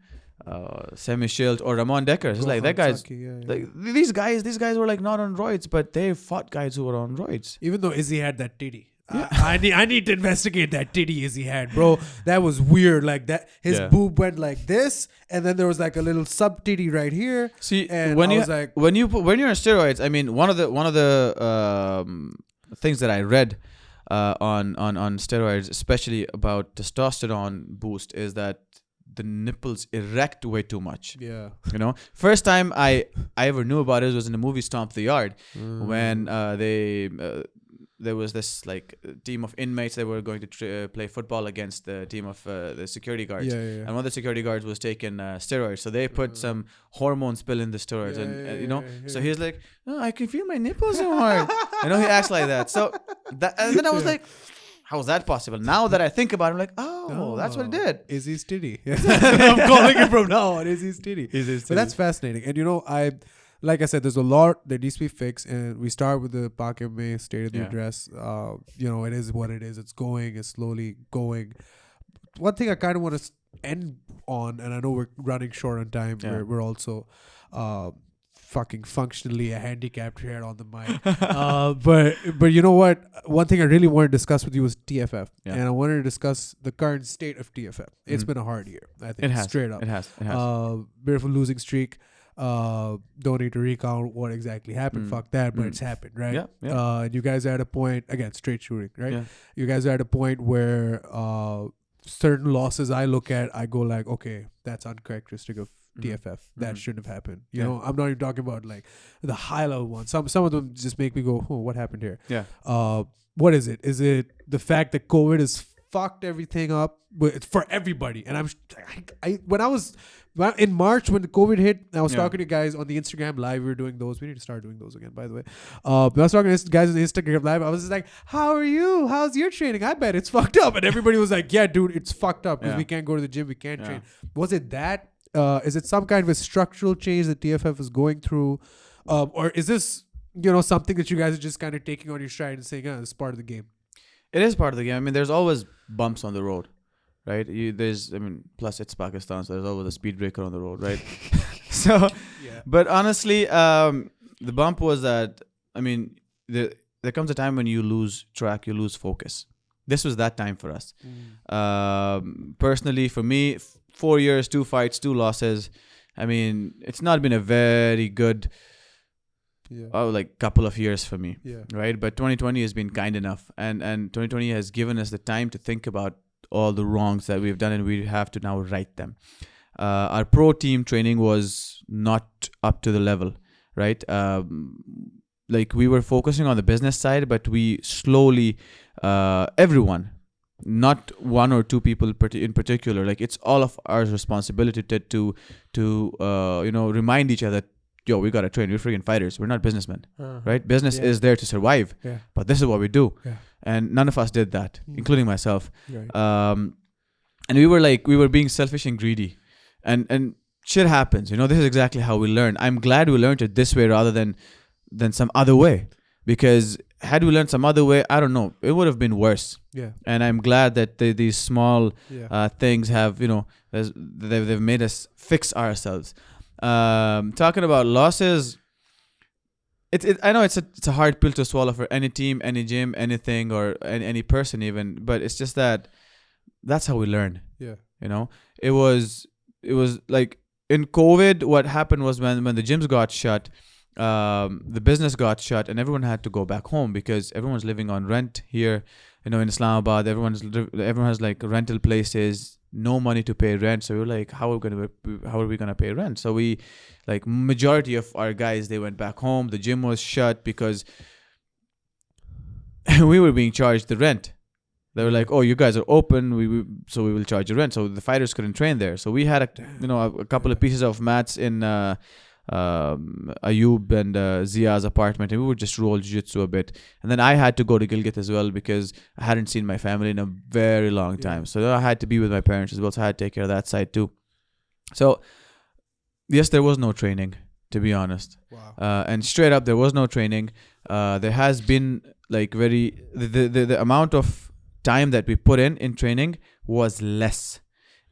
Semi Shield or Ramon Decker. It's like that guy's like these guys were like not on roids, but they fought guys who were on roids. Even though Izzy had that titty. I need to investigate that titty Izzy had, bro. That was weird. Like that, his boob went like this, and then there was like a little sub titty right here. See, and when I you was like, when you're on steroids, I mean, one of the things that I read on steroids, especially about testosterone boost, is that the nipples erect way too much. You know, first time I ever knew about it was in the movie Stomp the Yard, when there was this like team of inmates that were going to play football against the team of the security guards. And one of the security guards was taking steroids. So they put some hormone spill in the steroids. You know, so he's like, oh, I can feel my nipples so hard. You know, he acts like that. So that, and then I was like, how is that possible? Now that I think about it, I'm like, oh, that's what it did. Izzy's titty. I'm calling it from now on. Izzy's titty. But that's fascinating. And you know, like I said, there's a lot that needs to be fixed, and we start with the PakMMA State of the Address. You know, it is what it is. It's slowly going. One thing I kind of want to end on, and I know we're running short on time. We're also fucking functionally a handicapped here on the mic. But you know what? One thing I really wanted to discuss with you was TFF, and I wanted to discuss the current state of TFF. It's been a hard year. I think straight up. It has. Bit of a losing streak. Don't need to recount what exactly happened. Fuck that, but it's happened, right? And you guys are at a point, again, straight shooting, right? You guys are at a point where certain losses I look at, I go like, okay, that's uncharacteristic of TFF. That shouldn't have happened. You know, I'm not even talking about like the high level ones. Some of them just make me go, oh, what happened here? What is it? Is it the fact that COVID has fucked everything up? But it's for everybody. And when I was in March, when the COVID hit, I was talking to guys on the Instagram live. We were doing those. We need to start doing those again, by the way. But I was talking to guys on the Instagram live. I was just like, how are you? How's your training? I bet it's fucked up. And everybody was like, yeah, dude, it's fucked up because we can't go to the gym. We can't train. Was it that? Is it some kind of a structural change that TFF is going through? Or is this, you know, something that you guys are just kind of taking on your stride and saying, this is part of the game? It is part of the game. I mean, there's always bumps on the road, right? Plus it's Pakistan, so there's always a speed breaker on the road, right? So, but honestly, the bump was that, I mean, there comes a time when you lose track, you lose focus. This was that time for us. Personally, for me, 4 years, 2 fights, 2 losses. I mean, it's not been a very good like couple of years for me, right? But 2020 has been kind enough, and 2020 has given us the time to think about all the wrongs that we've done, and we have to now right them. Our pro team training was not up to the level, right? Like we were focusing on the business side, but we slowly, everyone, not 1 or 2 people in particular, like it's all of our responsibility to you know, remind each other, yo, we gotta train. We're freaking fighters. We're not businessmen, right? Business is there to survive, but this is what we do. And none of us did that, including myself. And we were being selfish and greedy, and shit happens. You know, this is exactly how we learn. I'm glad we learned it this way rather than some other way, because had we learned some other way, I don't know, it would have been worse. And I'm glad that these small things have, you know, they've made us fix ourselves. Talking about losses, I know it's a hard pill to swallow for any team, any gym, anything, or any person even, but it's just that's how we learn. You know, it was like in COVID, what happened was when the gyms got shut, the business got shut and everyone had to go back home because everyone's living on rent here. In Islamabad, everyone has like rental places, no money to pay rent. So we were like, how are we gonna pay rent? So we, like, majority of our guys, they went back home. The gym was shut because we were being charged the rent. They were like, oh, you guys are open, so we will charge you rent. So the fighters couldn't train there. So we had a couple of pieces of mats in Ayub and Zia's apartment, and we would just roll jiu-jitsu a bit. And then I had to go to Gilgit as well because I hadn't seen my family in a very long time. So I had to be with my parents as well, so I had to take care of that side too. So yes, there was no training, to be honest. Wow. And straight up, there was no training. There has been like the amount of time that we put in training was less.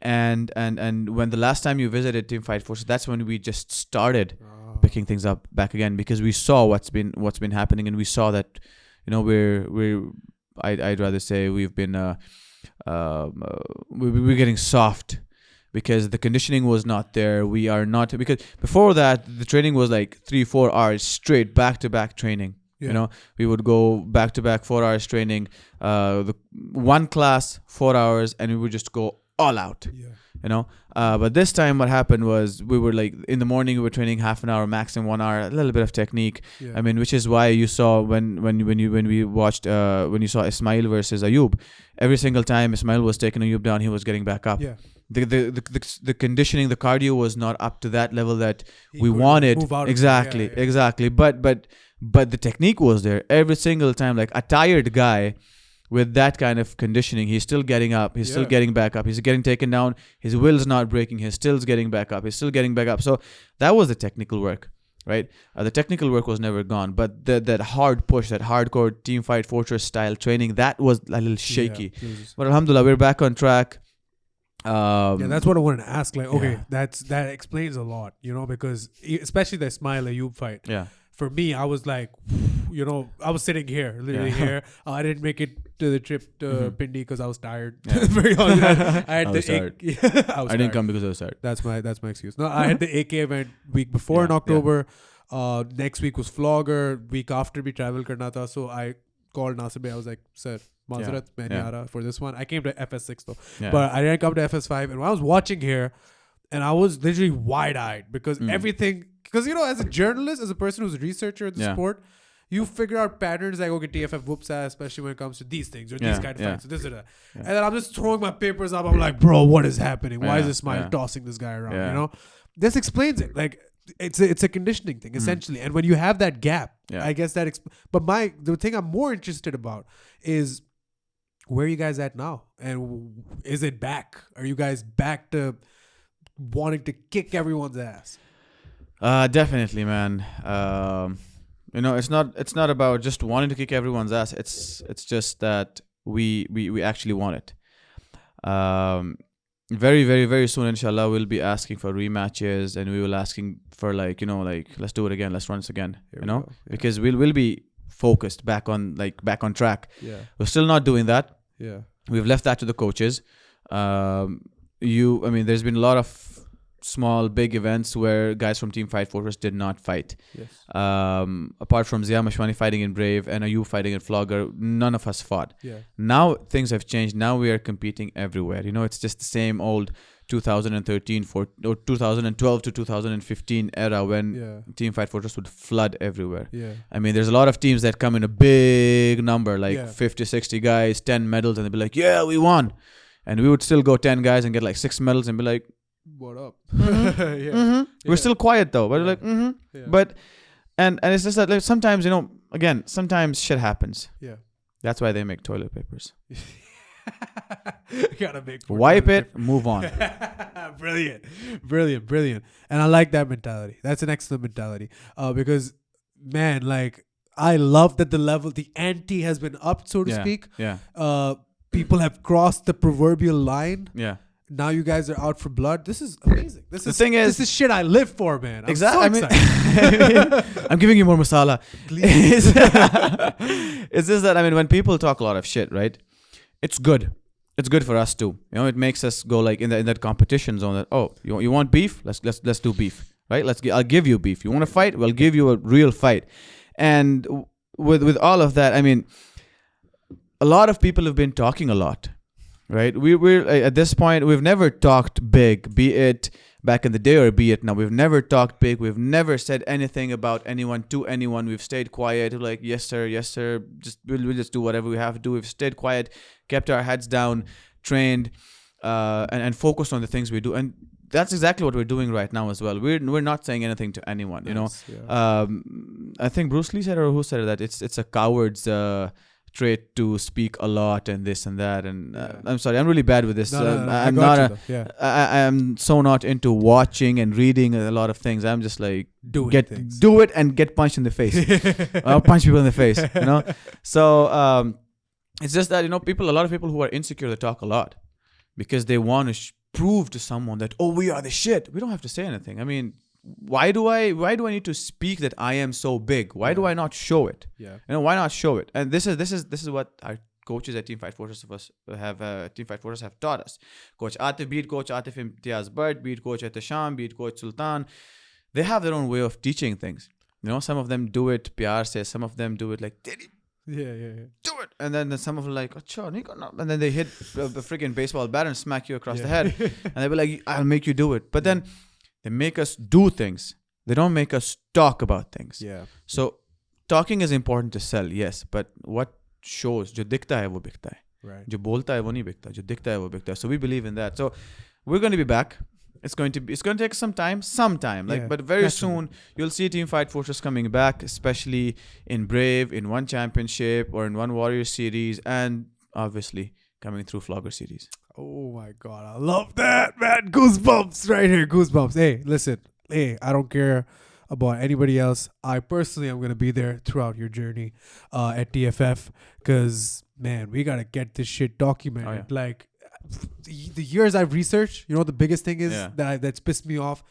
And when the last time you visited Team Fight Forces, that's when we just started picking things up back again, because we saw what's been happening, and we saw that I'd rather say we've been we're getting soft because the conditioning was not there. We are not, because before that the training was like 3-4 hours straight back to back training. Yeah. We would go back to back 4 hours training, the one class 4 hours, and we would just go all out. But this time what happened was we were like, in the morning we were training half an hour, maximum 1 hour, a little bit of technique. I mean, which is why you saw when we watched when you saw Ismail versus Ayub, every single time Ismail was taking Ayub down, he was getting back up. The conditioning, the cardio was not up to that level that we wanted. Exactly. But the technique was there every single time. Like a tired guy with that kind of conditioning, he's still getting up, he's still getting back up, he's getting taken down, his will's not breaking, he's still getting back up, he's still getting back up. So that was the technical work, right? The technical work was never gone, but that hard push, that hardcore Team Fight Fortress style training, that was a little shaky. But alhamdulillah, we're back on track. That's what I wanted to ask. Like, okay, that explains a lot, because especially the Ismail Ayub fight. Yeah. For me, I was like, I was sitting here, literally here. I didn't make it to the trip to Pindi because I was tired. Very honest. I had tired. I didn't come because I was tired. That's my excuse. No, I had the AK event week before in October. Next week was Flogger. Week after we traveled Karna tha. So I called Nasir Bhai. I was like, sir, Mazarat, main nahi aa raha for this one. I came to FS6 though. But I didn't come to FS5. And when I was watching here, and I was literally wide-eyed because everything... Because, as a journalist, as a person who's a researcher in the sport, you figure out patterns like, okay, TFF whoops ass, especially when it comes to these things or these kind of fights. So this and that. And then I'm just throwing my papers up. I'm like, bro, what is happening? Why is this Smile tossing this guy around? This explains it. Like, it's a conditioning thing, essentially. And when you have that gap, I guess that... But the thing I'm more interested about is, where are you guys at now? And is it back? Are you guys back to wanting to kick everyone's ass? Definitely, man. It's not about just wanting to kick everyone's ass. It's just that we actually want it. Very, very, very soon, inshallah, we'll be asking for rematches, and we will asking for let's do it again, let's run this again. Because we'll be focused back on track. We're still not doing that. We've left that to the coaches. There's been a lot of small, big events where guys from Team Fight Fortress did not fight. Apart from Zia Mashwani fighting in Brave and Ayub fighting in Flogger, none of us fought. Now things have changed. Now we are competing everywhere. It's just the same old 2013 or 2012 to 2015 era when Team Fight Fortress would flood everywhere. There's a lot of teams that come in a big number, like 50, 60 guys, 10 medals, and they'd be like, yeah, we won. And we would still go 10 guys and get like 6 medals and be like, what up? We're still quiet though, but we're like, but and it's just that, like, sometimes, sometimes shit happens. That's why they make toilet papers. Gotta make wipe it, move on. Brilliant. And I like that mentality. That's an excellent mentality. Because, man, like, I love that the ante has been upped, so to speak. People have crossed the proverbial line. Now you guys are out for blood. This is amazing. This is shit I live for, man. Exactly. I'm giving you more masala. Please. It's just that, when people talk a lot of shit, right? It's good. It's good for us too. It makes us go like in that competition zone. That you want beef? Let's do beef. right? I'll give you beef. You want to fight? We'll give you a real fight. And with all of that, I mean, a lot of people have been talking a lot, right? We're at this point, we've never talked big, be it back in the day or be it now. We've never talked big. We've never said anything about anyone to anyone. We've stayed quiet. Like, yes, sir. We'll just do whatever we have to do. We've stayed quiet, kept our heads down, trained, and focused on the things we do. And that's exactly what we're doing right now as well. We're not saying anything to anyone, you know. Yeah. I think Bruce Lee said, or who said it, that it's a coward's trait to speak a lot and this and that. And I'm sorry, I'm really bad with this. No, I'm so not into watching and reading a lot of things. I'm just like, do it and get punched in the face. I'll punch people in the face, you know. So it's just that, you know, a lot of people who are insecure, they talk a lot because they want to prove to someone that, oh, we are the shit. We don't have to say anything. I mean, why do I need to speak that I am so big? Why do I not show it? Yeah. You know, why not show it? And this is what our coaches at Team Fight Fortress have taught us. Coach Atif, beat Coach Atif Imtiaz Bhatt, beat Coach Ehtisham, beat Coach Sultan. They have their own way of teaching things. You know, some of them do it pyar se, some of them do it like, yeah, do it. And then some of them like, acha, and then they hit a freaking baseball bat and smack you across the head. And they be like, I'll make you do it. But then they make us do things. They don't make us talk about things. Yeah. So talking is important to sell, yes. But what shows, jo dikhta hai wo bikta hai. Right. Jo bolta hai wo nahi bikta. Jo dikhta hai wo bikta hai. So we believe in that. So we're going to be back. It's going to take some time, but very soon you'll see Team Fight Fortress coming back, especially in Brave, in One Championship, or in One Warrior Series, and obviously coming through Flogger Series. Oh my God, I love that, man! Goosebumps right here, goosebumps. Hey, listen, I don't care about anybody else. I personally am gonna be there throughout your journey at TFF, because man, we gotta get this shit documented. Oh, yeah. Like, the years I've researched, you know, the biggest thing is that's pissed me off.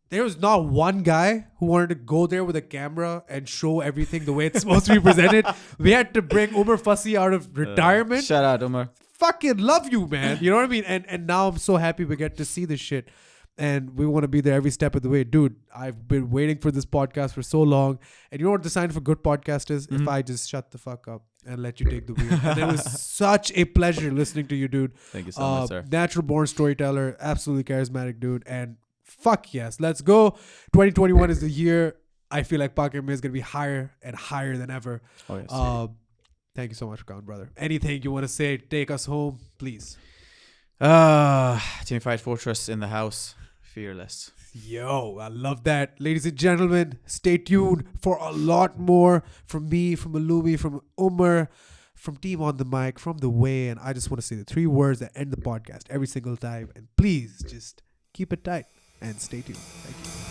There was not one guy who wanted to go there with a camera and show everything the way it's supposed to be presented. We had to bring Umar Fasie out of retirement. Shout out, Umar. Fucking love you, man. You know what I mean? And now I'm so happy we get to see this shit. And we want to be there every step of the way. Dude, I've been waiting for this podcast for so long. And you know what the sign for good podcast is? Mm-hmm. If I just shut the fuck up and let you take the wheel. And it was such a pleasure listening to you, dude. Thank you so much, sir. Natural born storyteller, absolutely charismatic dude. And fuck yes, let's go. 2021 is the year. I feel like PakMMA is going to be higher and higher than ever. Oh, yes. Thank you so much for coming, brother. Anything you want to say, take us home, please. Team Fight Fortress in the house. Fearless. Yo, I love that. Ladies and gentlemen, stay tuned for a lot more from me, from Uloomi, from Umar, from Team on the Mic, from The Way. And I just want to say the 3 words that end the podcast every single time. And please just keep it tight and stay tuned. Thank you.